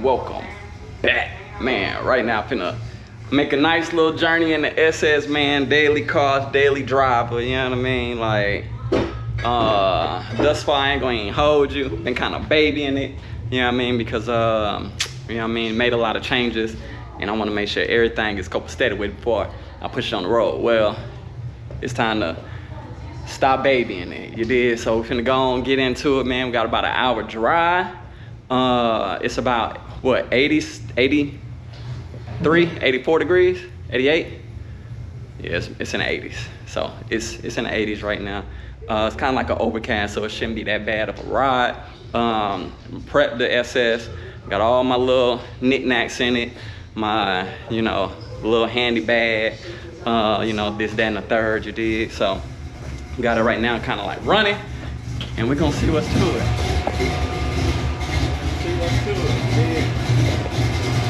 welcome back, man. Right now, I'm finna make a nice little journey in the SS, man. Daily cars, daily driver, you know what I mean? Like, thus far, I ain't gonna even hold you. Been kind of babying it, you know what I mean? Because, you know what I mean, made a lot of changes, and I wanna make sure everything is copacetic with it before I push it on the road. Well, it's time to stop babying it, you did? So we're finna go on, get into it, man. We got about an hour drive. It's about, what, 83, 84 degrees, 88? Yeah, it's in the 80s. So it's in the 80s right now. It's kind of like an overcast, so it shouldn't be that bad of a ride. Prepped the SS, got all my little knickknacks in it, my, you know, little handy bag, you know, this, that, and the third, you did. So got it right now, kind of like running, and we're gonna see what's to it.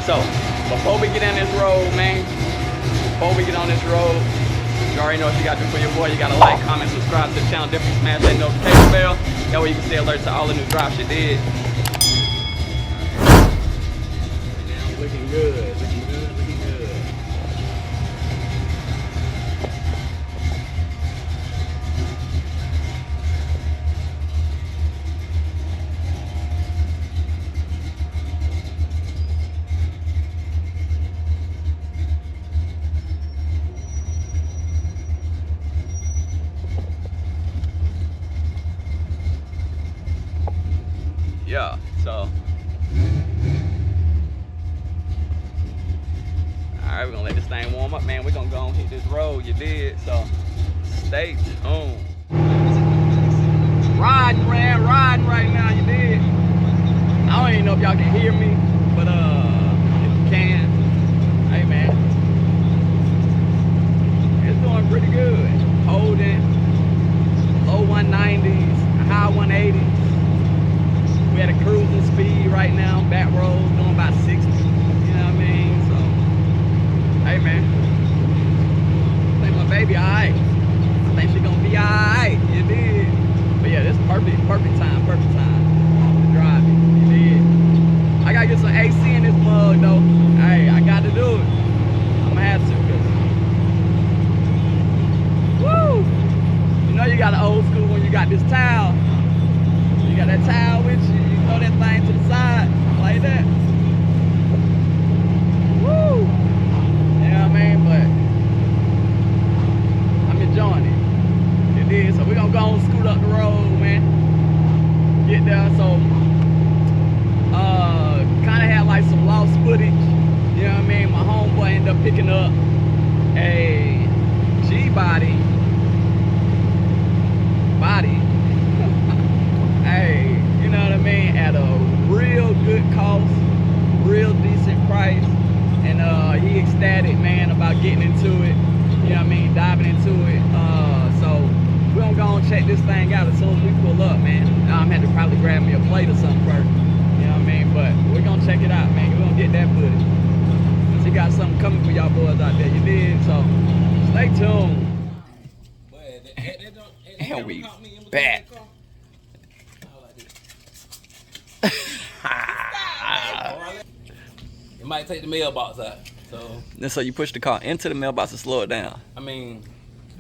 So, before we get on this road, man, you already know what you gotta do for your boy. You gotta like, comment, subscribe to the channel, definitely smash that notification bell. That way you can stay alert to all the new drops you did. Now, looking good, looking good, looking good. Yeah, so alright, we're gonna let this thing warm up, man. We're gonna go and hit this road, you did, so stay tuned. Riding right now, you did. I don't even know if y'all can hear me, but if you can, hey man, it's doing pretty good. Holding low 190s, high 180s. We at a cruising speed right now, back road, doing about 60, you know what I mean? So, hey man, I think my baby alright. I think she gonna be alright, you did. But yeah, this perfect time to drive it, you did. I gotta get some AC in this mug though. Hey, I gotta do it. I'ma have to, cause, woo! You know you got an old school when you got this towel. You got that towel with you, you throw that thing to the side, like that. Woo! You know what I mean? But I'm enjoying it. It is. So we're gonna go and scoot up the road, man. Get there. So kinda had like some lost footage. You know what I mean? My homeboy ended up picking up a G-body. Hey, you know what I mean? At a real good cost, real decent price. And he ecstatic, man, about getting into it. You know what I mean? Diving into it. So we're gonna go and check this thing out as soon as we pull up, man. Now I'm gonna have to probably grab me a plate or something first. You know what I mean? But we're gonna check it out, man. We're gonna get that footage. Cause you got something coming for y'all boys out there, you did? So stay tuned. And we back. It might take the mailbox out, so. And so you push the car into the mailbox to slow it down. I mean,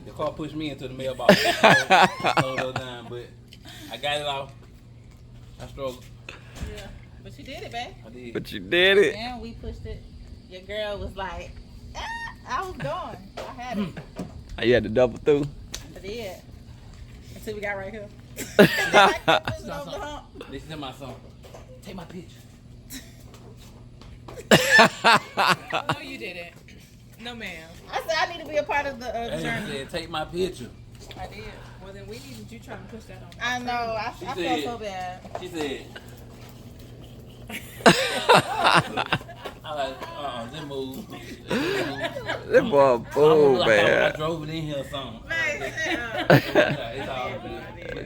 the car pushed me into the mailbox, slow it down, but I got it off. I struggled. Yeah, but you did it, babe. I did. But you did it. And we pushed it. Your girl was like, I was going. I had it. You had to double through. I did. Until we got right here. Listen to my song. Take my picture. No, you didn't. No, ma'am. I said I need to be a part of the journey. Said, take my picture. I did. Well, then we needed you trying to push that on. I know. I felt so bad. She said. I like, just move. That boy fool, man. I drove it in here or something. It's all good.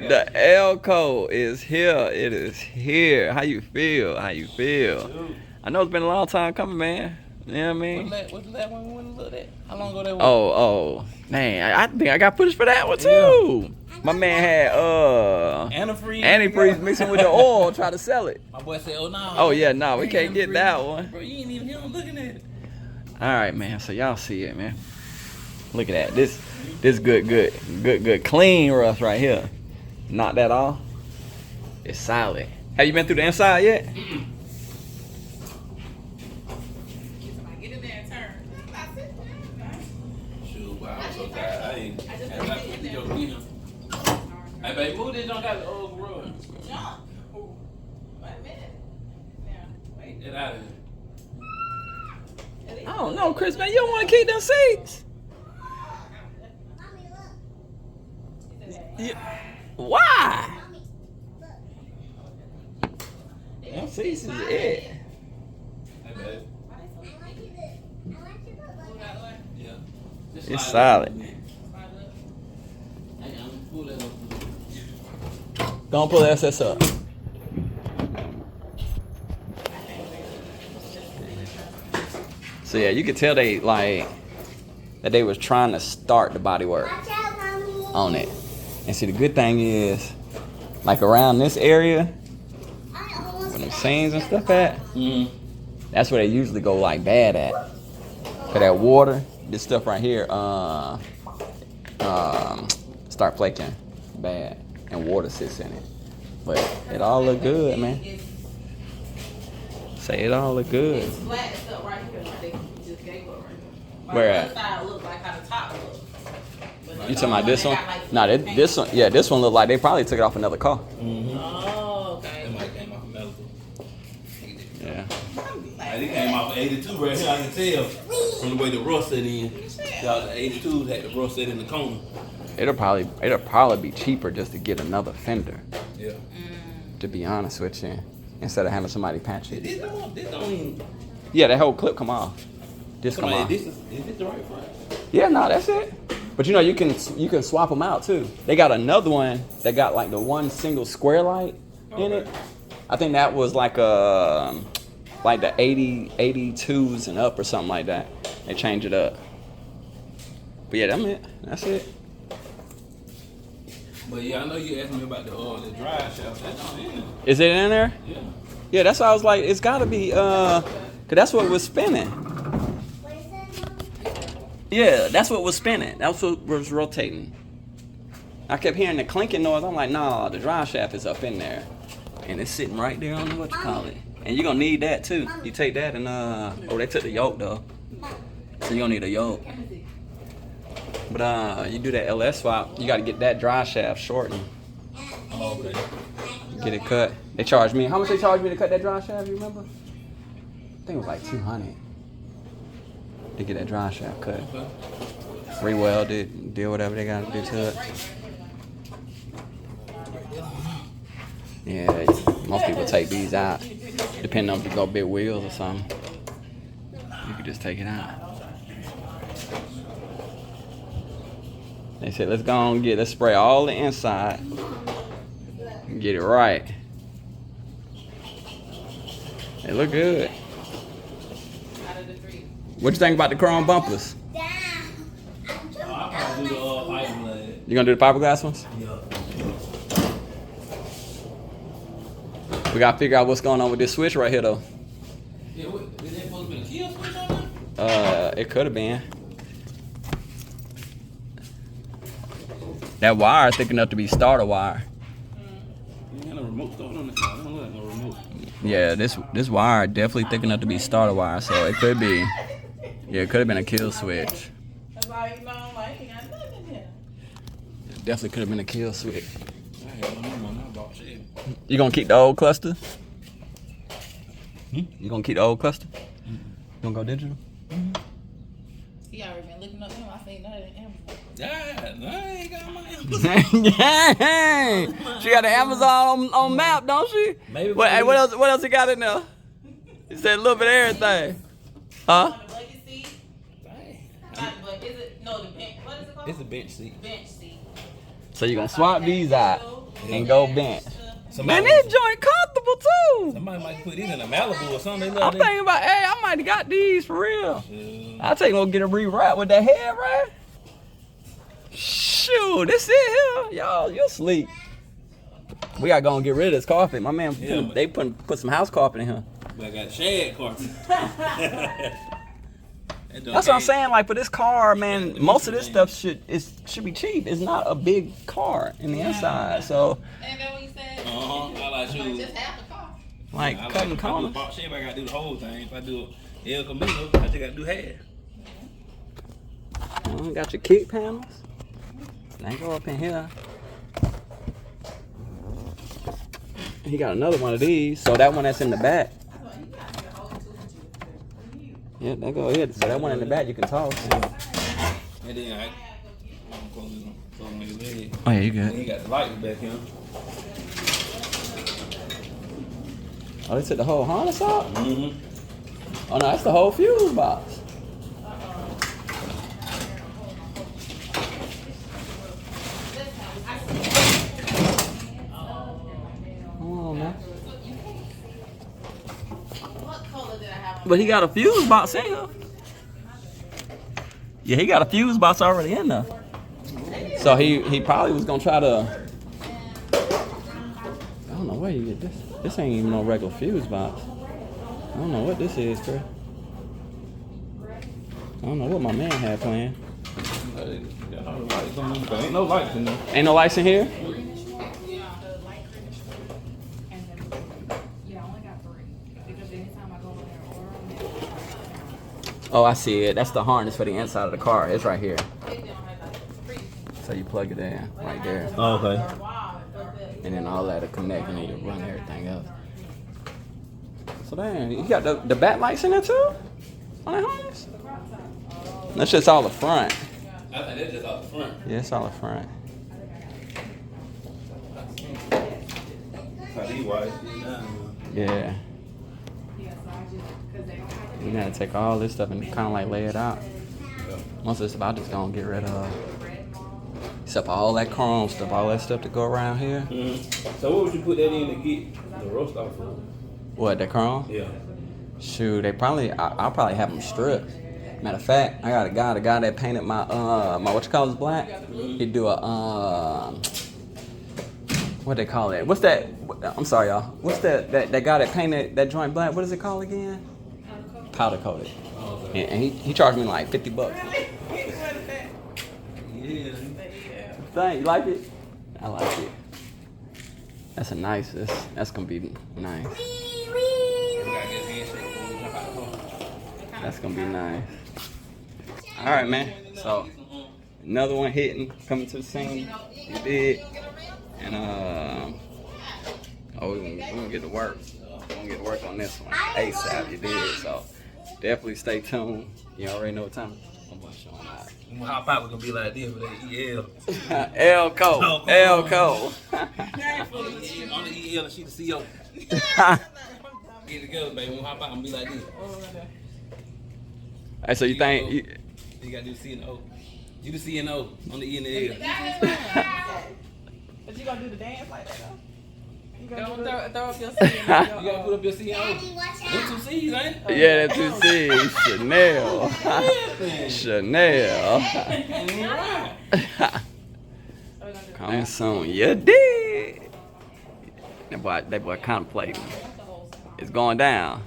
The L code is here. It is here. How you feel? How you feel? I know it's been a long time coming, man. You know what I mean? What's the last one we went and looked at? How long ago that was? Oh, man, I think I got footage for that one too. My man had antifreeze mixing with the oil, try to sell it. My boy said, "Oh no." Oh yeah, no, we can't get that one. Bro, you ain't even here looking at it. All right, man. So y'all see it, man. Look at that. This good clean rust right here. Knock that off. It's solid. Have you been through the inside yet? Get in there and turn. Shoot, wow, I'm so tired. I ain't. I just I got in there. your feet up. Hey, baby, move this junk out of the old garage. Jump. Wait a minute. Now, wait. Get out of here. I don't know, Chris, man. You don't want to keep them seats. Why? Them seats is it. Hey, baby. Yeah. Just It's slide solid. up. Hey, I'm pull that up. Don't pull the SS up. So yeah, you could tell they that they was trying to start the body work on it. And see, the good thing is, like around this area, where them seams and stuff at, that's where they usually go like bad at. Cause that water, this stuff right here, start flaking bad, and water sits in it. But it all look good, man. Say it all look good. It's flat stuff right here. Like they just gave up right here. Where The at? other side look like how the top looks. You talking about this one? Nah, this one. Yeah, this one look like they probably took it off another car. Oh, okay. That might came off of Malibu. Yeah. Like, it came off of 82 right here. I can tell from the way the rust set in. Y'all, the 82 had the rust set in the corner. It'll probably be cheaper just to get another fender. Yeah. To be honest with you, instead of having somebody patch it. This don't even. Yeah, that whole clip come off. This come off. Is this the right front? Yeah, no, that's it. But you know, you can swap them out too. They got another one that got like the one single square light in it. I think that was like the 82s and up or something like that. They changed it up. But yeah, that's it. But yeah, I know you asked me about the drive shaft. That's not in there. Is it in there? Yeah. Yeah, that's why I was like, it's gotta be, cause that's what was spinning. Yeah, that's what was spinning. That's what was rotating. I kept hearing the clinking noise. I'm like, nah, the drive shaft is up in there. And it's sitting right there on what you call it. And you're gonna need that too. You take that and, oh, they took the yoke though. So you don't need a yoke. But you do that LS swap, you gotta get that drive shaft shortened. Oh, okay. Get it cut. They charged me. How much they charged me to cut that drive shaft, you remember? I think it was like 200 to get that drive shaft cut. Re-weld it, do whatever they gotta do to it. Yeah, most people take these out, depending on if you go big wheels or something. You can just take it out. They said, let's go and let's spray all the inside and get it right. They look good. What you think about the chrome bumpers? I'll probably do the fiberglass. You gonna do the fiberglass ones? Yeah. We gotta figure out what's going on with this switch right here though. Yeah, is there supposed to be a kill switch on there? It could have been. That wire is thick enough to be starter wire. You got no remote going on this side. I don't look like no remote. Yeah, this wire definitely thick enough to be starter wire, so it could be. Yeah, it could have been a kill switch. That's why you know, like, he got nothing here. It definitely could have been a kill switch. I had no money. I bought shit. You gonna keep the old cluster? You gonna keep the old cluster? You gonna go digital? He already been looking up him. I seen that in Amazon. Yeah, I ain't got my Dang! She got the Amazon on map, don't she? Maybe. What else he got in there? He said a little bit of everything. Huh? On the bucket seat. Not the bucket. Is it? No, the bench. What is it called? It's a bench seat. Bench seat. So you're gonna swap these out and go bench. Man, this joint comfortable too. Somebody might put these in a Malibu or something. I'm thinking about, hey, I might have got these for real. Yeah. I'll take go get a rewrap with that head wrap. Shoot, this it here. Y'all, you'll sleep. We gotta go and get rid of this carpet. My man, they put some house carpet in here. But I got shag carpet. That's what I'm saying. Like for this car, man, most of this stuff should be cheap. It's not a big car in the inside, so. Ain't that what you said? I like shoes. Just half the car. Like cutting corners. If I do I gotta do the whole thing. If I do El Camino, I just gotta do half. Got your kick panels. They go up in here. He got another one of these. So that one that's in the back. Yeah, they go ahead. So that one in the back you can toss. And then I close it on his leg. Oh yeah, you good. And he got the lights back here. Oh, they took the whole harness out? Mm-hmm. Oh no, that's the whole fuse box. But he got a fuse box in here. Yeah, he got a fuse box already in there. So he probably was gonna try to. I don't know where you get this. This ain't even no regular fuse box. I don't know what this is, Chris. I don't know what my man had planned. Ain't no lights in there. Ain't no lights in here? Oh, I see it. That's the harness for the inside of the car. It's right here. So you plug it in right there. Oh, okay. And then all that to connect and then you run everything else. So damn, you got the back lights in there too? On that harness? That's just all the front. I think that's just out the front. Yeah, it's all the front. Yeah. You gotta take all this stuff and kind of like lay it out. Most of this stuff I just gonna get rid of. Except for all that chrome stuff, all that stuff to go around here. Mm-hmm. So what would you put that in to get the roast off for? What, the chrome? Yeah. Shoot, I'll probably have them stripped. Matter of fact, I got a guy that painted my what you call it, black. He do a what they call it? What's that? I'm sorry, y'all. What's that guy that painted that joint black? What is it called again? Powder coated. And he charged me like $50. Yeah. Thing, you like it? I like it. That's a nice. That's gonna be nice. That's gonna be nice. All right, man. So another one hitting, coming to the scene. You did, and we're gonna get to work. We're gonna get to work on this one ASAP. You did. So definitely stay tuned. You already know what time. I'm gonna show them out. When we hop out, we're gonna be like this with that EL. Elco. Elco. On the EL and she the CO. Get it together, baby. When we hop out, I'm gonna be like this. Hey, so you think you gotta do C and O? You do C and O on the E and the L. But you gonna do the dance like that though? You gonna throw up your C You gotta put up your C and O. Them two C's, ain't it? yeah, that two C's. Chanel. Chanel. Coming soon. You did. That boy contemplating. It's going down.